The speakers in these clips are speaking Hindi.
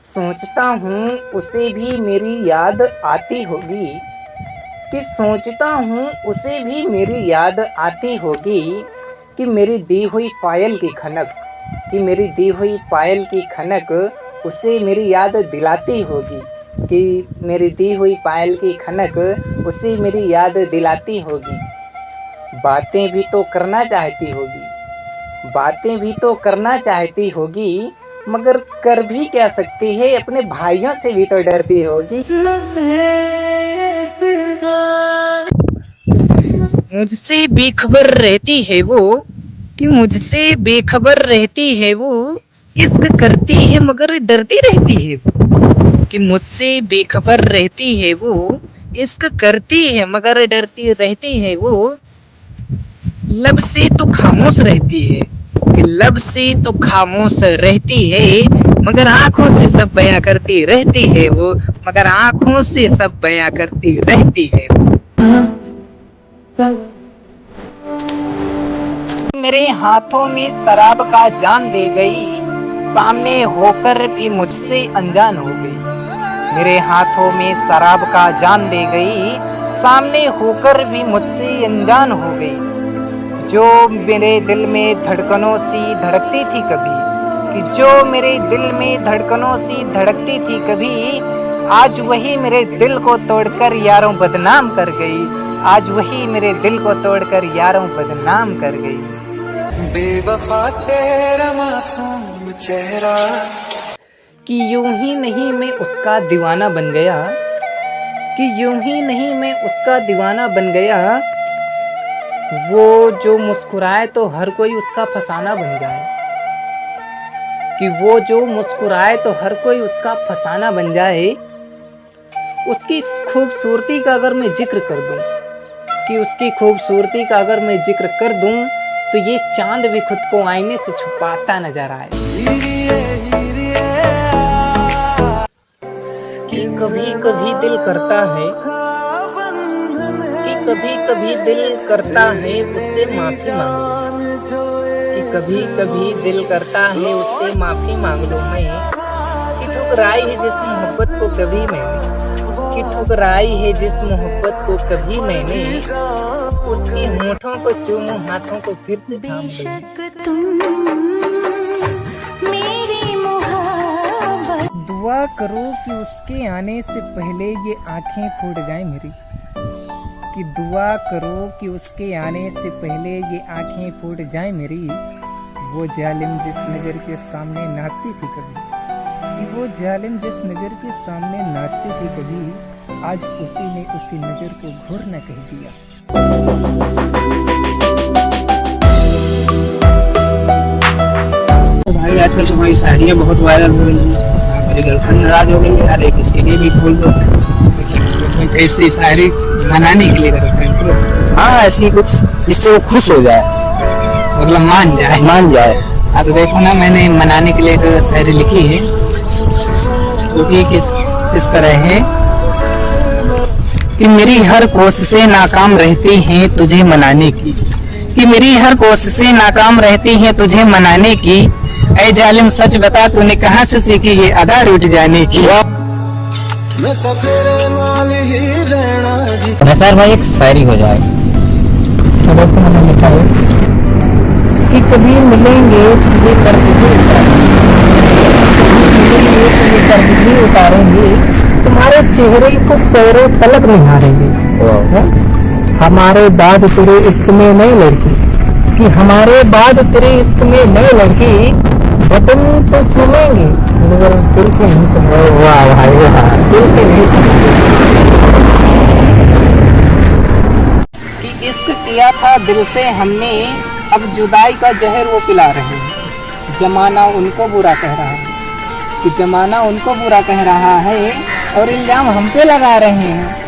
सोचता हूँ उसे भी मेरी याद आती होगी, कि सोचता हूँ उसे भी मेरी याद आती होगी, कि मेरी दी हुई पायल की खनक, कि मेरी दी हुई पायल की खनक उसे मेरी याद दिलाती होगी, कि मेरी दी हुई पायल की खनक उसे मेरी याद दिलाती होगी। बातें भी तो करना चाहती होगी, बातें भी तो करना चाहती होगी, मगर कर भी क्या सकती है, अपने भाइयों से भी तो डरती होगी। मुझसे बेखबर रहती है वो, कि मुझसे बेखबर रहती है वो, इश्क करती है मगर डरती रहती है वो, कि मुझसे बेखबर रहती है वो, इश्क करती है मगर डरती रहती है वो। लब से तो खामोश रहती है, कि लब से तो खामोश रहती है, मगर आंखों से सब बयां करती रहती है वो, मगर आंखों से सब बयां करती रहती है वो। मेरे हाथों में शराब का जाम दे गई, सामने होकर भी मुझसे अनजान हो गई। मेरे हाथों में शराब का जाम दे गई, सामने होकर भी मुझसे अनजान हो गई। जो मेरे दिल में धड़कनों सी धड़कती थी कभी, कि जो मेरे दिल में धड़कनों सी धड़कती थी कभी, आज वही मेरे दिल को तोड़कर यारों बदनाम कर गई, आज वही मेरे दिल को तोड़कर यारों बदनाम कर गई। बेवफा तेरा मासूम चेहरा, कि यूं ही नहीं मैं उसका दीवाना बन गया, कि यूं ही नहीं मैं उसका दीवाना बन गया। वो जो मुस्कुराए तो हर कोई उसका फसाना बन जाए, कि वो जो मुस्कुराए तो हर कोई उसका फसाना बन जाए। उसकी खूबसूरती का अगर मैं जिक्र कर दूं, कि उसकी खूबसूरती का अगर मैं जिक्र कर दूं, तो ये चांद भी खुद को आईने से छुपाता नजर आए। कि कभी कभी दिल करता है, कि कभी कभी दिल करता है उससे माफी मांग लो, कि कभी कभी दिल करता है उससे माफी मांग लो मैं, कि ठुकराई है जिस मोहब्बत को कभी मैंने, कि ठुकराई है जिस मोहब्बत को कभी मैंने, उसके होठों को चूमूं हाथों को फिर से थाम लूं। दुआ करो कि उसके आने से पहले ये आंखें फूट जाएं मेरी, कि दुआ करो कि उसके आने से पहले ये आंखें फूट जाएं मेरी। वो जालिम जिस नज़र के सामने नाचती थी कभी, कि वो जालिम जिस नज़र के सामने नाचती थी कभी, आज उसी ने उसी नज़र को घूर न कह दिया। तो भाई आजकल तुम्हारी शायरियाँ बहुत वायरल हो रही हैं। मेरी गर्लफ्रेंड नाराज हो गई यार, एक इसके लिए भी बोल दो। ऐसी शायरी मनाने के लिए गर्लफ्रेंड को, हाँ ऐसी कुछ जिससे वो खुश हो जाए, मतलब मान जाए। अब तो देखो ना, मैंने मनाने के लिए एक शायरी लिखी है, जो कि किस तरह है कि मेरी हर कोशिशें नाकाम रहती हैं तुझे मनाने की, कि मेरी हर कोशिशें नाकाम रहती हैं तुझे मनाने की। ऐ जालिम सच बता तूने कहाँ से सीखी ये अदा रूठ जाने की। नसार भाई एक शायरी हो जाए तो देखो, मैंने लिखा है कि कभी मिलेंगे ये कर्ज भी उतारेंगे, तुम्हारे चेहरे को पैरों तलक निहारेंगे। हमारे बाद तेरे इश्क में नई लड़की, कि हमारे बाद तेरे इश्क में नई लड़की, बदन तो चुमेंगे मगर दिल के नहीं समझे। वाह भाई वाह, दिल के नहीं समझे। कि इश्क किया था दिल से हमने, अब जुदाई का जहर वो पिला रहे हैं। जमाना उनको बुरा कह रहा है, कि जमाना उनको बुरा कह रहा है और इल्जाम हम पे लगा रहे हैं।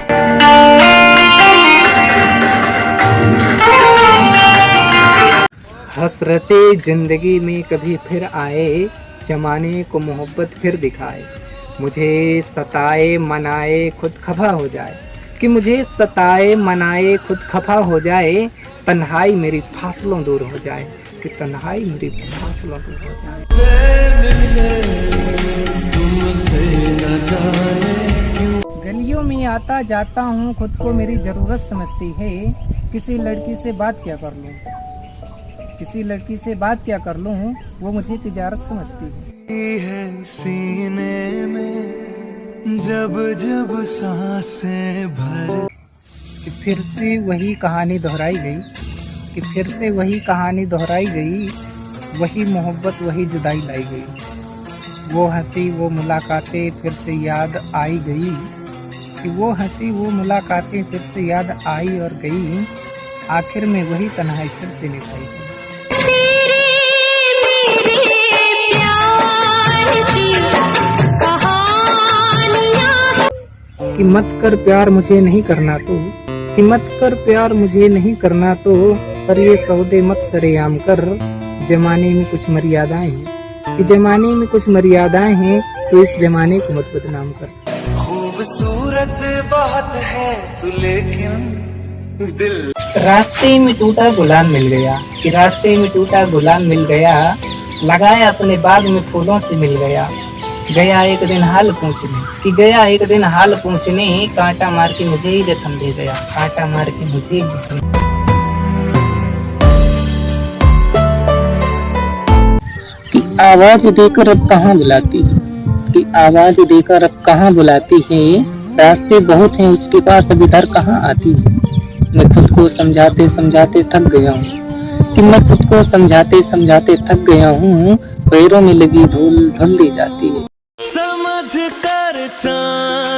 हसरते जिंदगी में कभी फिर आए, जमाने को मोहब्बत फिर दिखाए। मुझे सताए मनाए खुद खफा हो जाए, कि मुझे सताए मनाए खुद खफा हो जाए। तन्हाई मेरी फासलों दूर हो जाए, कि तन्हाई मेरी फासलों दूर हो जाए। आता जाता हूँ, खुद को मेरी ज़रूरत समझती है। किसी लड़की से बात क्या कर लूँ, किसी लड़की से बात क्या कर लूँ, वो मुझे तिजारत समझती है सीने में जब जब सांसें भर। कि फिर से वही कहानी दोहराई गई, कि फिर से वही कहानी दोहराई गई, वही मोहब्बत वही जुदाई लाई गई। वो हंसी वो मुलाकातें फिर से याद आई गई, कि वो हंसी वो मुलाकातें फिर से याद आई और गई। आखिर में वही तन्हाई फिर से निभाई गई। कि मत कर प्यार मुझे नहीं करना तो, कि मत कर प्यार मुझे नहीं करना तो, पर ये सौदे मत सरेआम कर। जमाने में कुछ मर्यादाएं हैं, कि जमाने में कुछ मर्यादाएं हैं, तो इस जमाने को मत बदनाम कर। खूबसूरत बात है तू लेकिन दिल। रास्ते में टूटा गुलाम मिल गया, कि रास्ते में टूटा गुलाम मिल गया, लगाया अपने बाग में फूलों से मिल गया। गया एक दिन हाल पूछने, कि गया एक दिन हाल पूछने, कांटा मार के मुझे ही जख्म दे गया, कांटा मार के मुझे ही जख्म। कि आवाज देकर अब कहाँ बुलाती है, कि आवाज देकर अब कहाँ बुलाती है। रास्ते बहुत हैं उसके पास, अब इधर कहाँ आती है। मैं खुद को समझाते समझाते थक गया हूँ, कि मैं खुद को समझाते समझाते थक गया हूँ। पैरों में लगी धूल धुल दी जाती है। समझ कर चांद